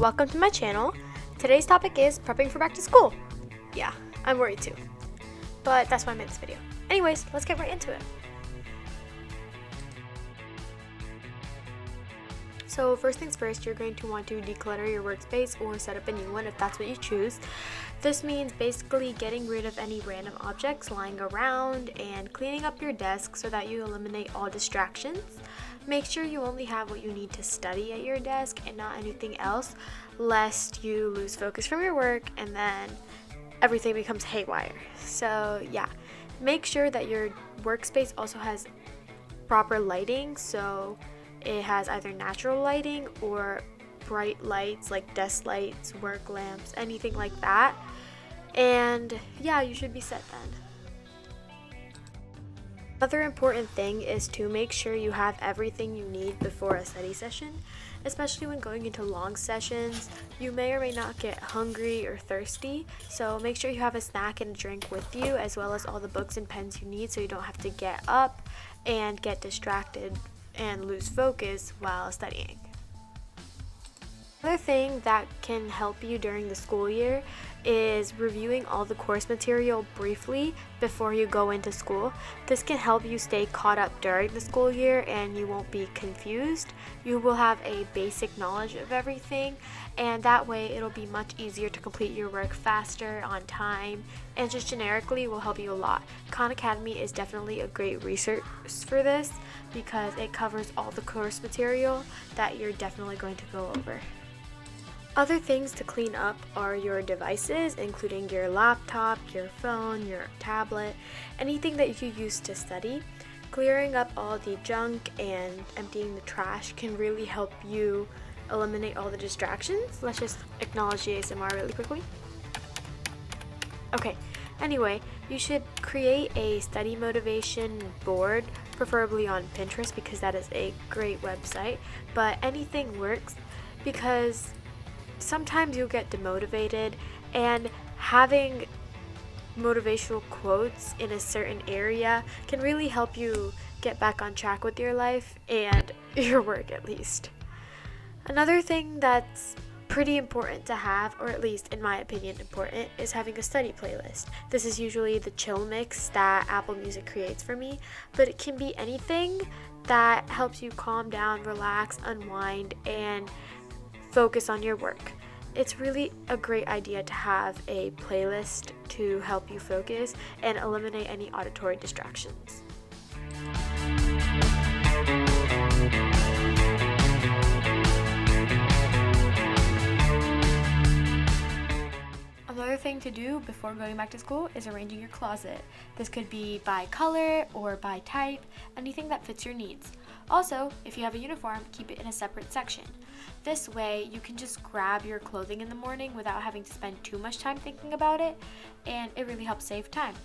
welcome to my channel. Today's topic is prepping for back to school. Yeah, I'm worried too, but that's why I made this video. Anyways, let's get right into it. So first things first, you're going to want to declutter your workspace or set up a new one if that's what you choose. This means basically getting rid of any random objects lying around and cleaning up your desk so that you eliminate all distractions. Make sure you only have what you need to study at your desk and not anything else, lest you lose focus from your work and then everything becomes haywire. So yeah, make sure that your workspace also has proper lighting, so it has either natural lighting or bright lights like desk lights, work lamps, anything like that. And yeah, you should be set then. Another important thing is to make sure you have everything you need before a study session, especially when going into long sessions. You may or may not get hungry or thirsty, so make sure you have a snack and a drink with you, as well as all the books and pens you need so you don't have to get up and get distracted and lose focus while studying. Another thing that can help you during the school year is reviewing all the course material briefly before you go into school. This can help you stay caught up during the school year and you won't be confused. You will have a basic knowledge of everything, and that way it'll be much easier to complete your work faster, on time, and just generically will help you a lot. Khan Academy is definitely a great resource for this because it covers all the course material that you're definitely going to go over. Other things to clean up are your devices, including your laptop, your phone, your tablet, anything that you use to study. Clearing up all the junk and emptying the trash can really help you eliminate all the distractions. Let's just acknowledge the ASMR really quickly. Okay, anyway, you should create a study motivation board, preferably on Pinterest because that is a great website, but anything works because sometimes you'll get demotivated, and having motivational quotes in a certain area can really help you get back on track with your life and your work at least. Another thing that's pretty important to have, or at least in my opinion important, is having a study playlist. This is usually the chill mix that Apple Music creates for me, but it can be anything that helps you calm down, relax, unwind, and focus on your work. It's really a great idea to have a playlist to help you focus and eliminate any auditory distractions. Another thing to do before going back to school is arranging your closet. This could be by color or by type, anything that fits your needs. Also, if you have a uniform, keep it in a separate section. This way, you can just grab your clothing in the morning without having to spend too much time thinking about it, and it really helps save time.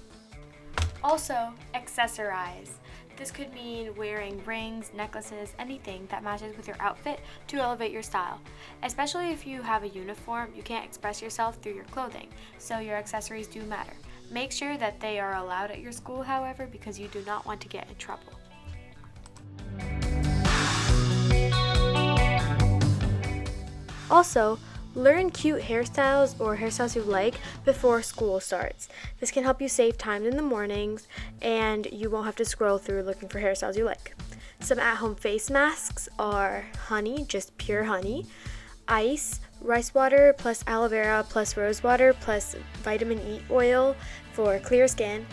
Also, accessorize. This could mean wearing rings, necklaces, anything that matches with your outfit to elevate your style. Especially if you have a uniform, you can't express yourself through your clothing, so your accessories do matter. Make sure that they are allowed at your school, however, because you do not want to get in trouble. Also, learn cute hairstyles or hairstyles you like before school starts. This can help you save time in the mornings and you won't have to scroll through looking for hairstyles you like. Some at-home face masks are honey, just pure honey, ice, rice water plus aloe vera plus rose water plus vitamin E oil for clear skin.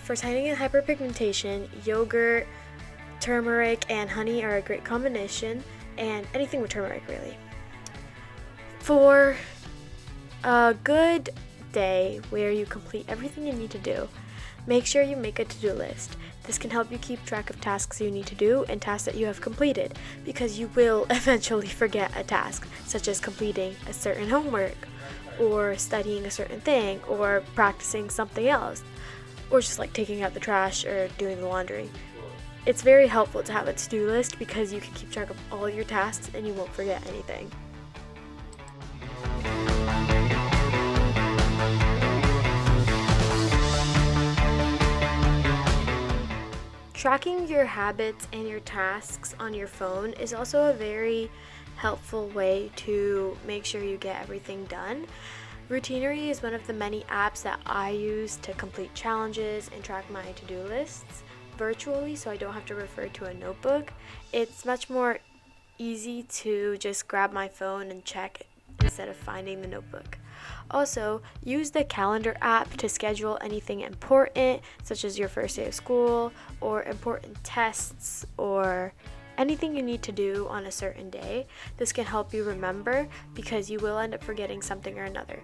For tightening and hyperpigmentation, yogurt, turmeric, and honey are a great combination, and anything with turmeric really. For a good day where you complete everything you need to do, make sure you make a to-do list. This can help you keep track of tasks you need to do and tasks that you have completed, because you will eventually forget a task, such as completing a certain homework, or studying a certain thing, or practicing something else, or just like taking out the trash or doing the laundry. It's very helpful to have a to-do list because you can keep track of all your tasks and you won't forget anything. Tracking your habits and your tasks on your phone is also a very helpful way to make sure you get everything done. Routinery is one of the many apps that I use to complete challenges and track my to-do lists virtually, so I don't have to refer to a notebook. It's much more easy to just grab my phone and check instead of finding the notebook. Also, use the calendar app to schedule anything important, such as your first day of school or important tests or anything you need to do on a certain day. This can help you remember because you will end up forgetting something or another,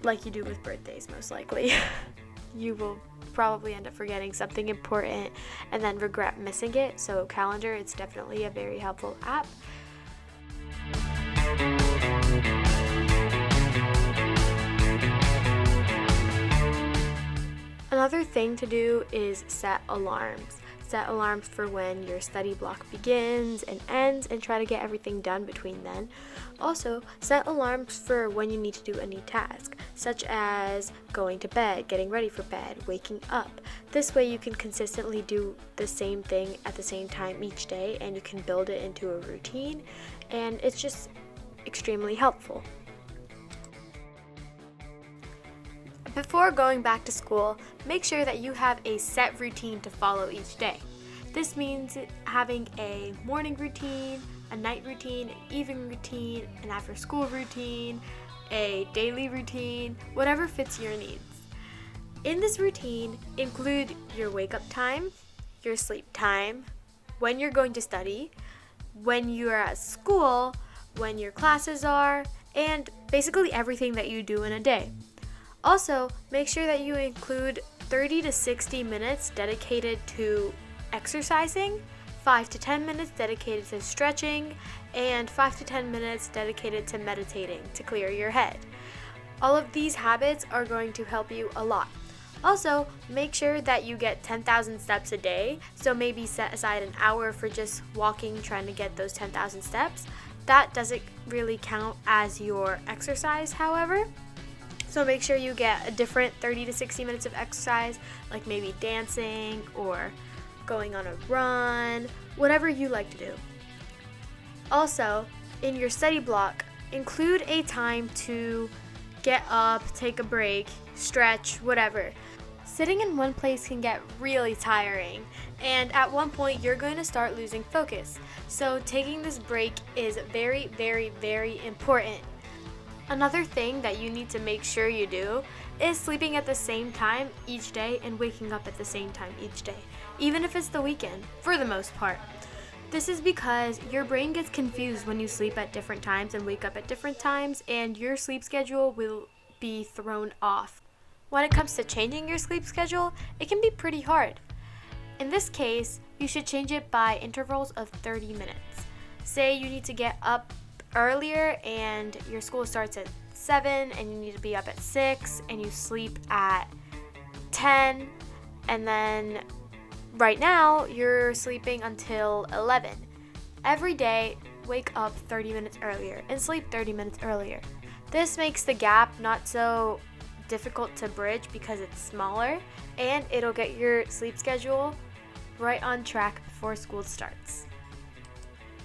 like you do with birthdays most likely. You will probably end up forgetting something important and then regret missing it. So calendar, it's definitely a very helpful app. Another thing to do is set alarms. Set alarms for when your study block begins and ends and try to get everything done between then. Also, set alarms for when you need to do any task, such as going to bed, getting ready for bed, waking up. This way you can consistently do the same thing at the same time each day and you can build it into a routine, and it's just extremely helpful. Before going back to school, make sure that you have a set routine to follow each day. This means having a morning routine, a night routine, an evening routine, an after school routine, a daily routine, whatever fits your needs. In this routine, include your wake up time, your sleep time, when you're going to study, when you're at school, when your classes are, and basically everything that you do in a day. Also, make sure that you include 30 to 60 minutes dedicated to exercising, 5 to 10 minutes dedicated to stretching, and 5 to 10 minutes dedicated to meditating to clear your head. All of these habits are going to help you a lot. Also, make sure that you get 10,000 steps a day, so maybe set aside an hour for just walking, trying to get those 10,000 steps. That doesn't really count as your exercise, however. So make sure you get a different 30 to 60 minutes of exercise, like maybe dancing or going on a run, whatever you like to do. Also, in your study block, include a time to get up, take a break, stretch, whatever. Sitting in one place can get really tiring, and at one point you're going to start losing focus. So taking this break is very, very, very important. Another thing that you need to make sure you do is sleeping at the same time each day and waking up at the same time each day, even if it's the weekend, for the most part. This is because your brain gets confused when you sleep at different times and wake up at different times, and your sleep schedule will be thrown off. When it comes to changing your sleep schedule, it can be pretty hard. In this case, you should change it by intervals of 30 minutes. Say you need to get up earlier and your school starts at 7 and you need to be up at 6 and you sleep at 10, and then right now you're sleeping until 11. Every day, wake up 30 minutes earlier and sleep 30 minutes earlier. This makes the gap not so difficult to bridge because it's smaller, and it'll get your sleep schedule right on track before school starts.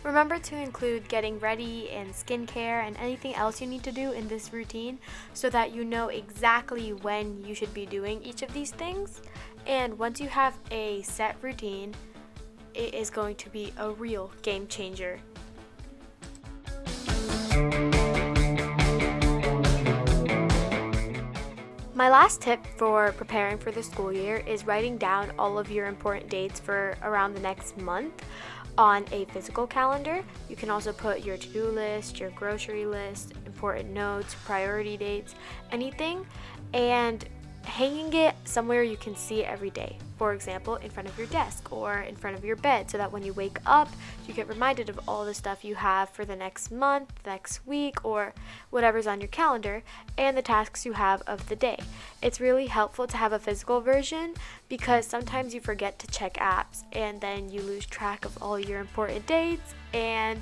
Remember to include getting ready and skincare and anything else you need to do in this routine so that you know exactly when you should be doing each of these things. And once you have a set routine, it is going to be a real game changer. My last tip for preparing for the school year is writing down all of your important dates for around the next month on a physical calendar. You can also put your to-do list, your grocery list, important notes, priority dates, anything, and hanging it somewhere you can see it every day. For example, in front of your desk or in front of your bed, so that when you wake up, you get reminded of all the stuff you have for the next month, next week, or whatever's on your calendar, and the tasks you have of the day. It's really helpful to have a physical version because sometimes you forget to check apps and then you lose track of all your important dates and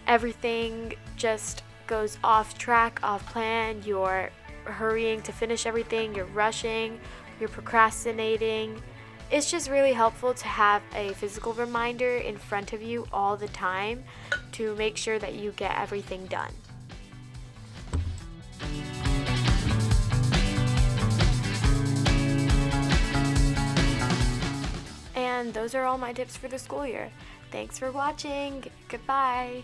everything just goes off track, off plan. You're hurrying to finish everything, you're rushing, you're procrastinating, It's just really helpful to have a physical reminder in front of you all the time to make sure that you get everything done. And those are all my tips for the school year. Thanks for watching. Goodbye.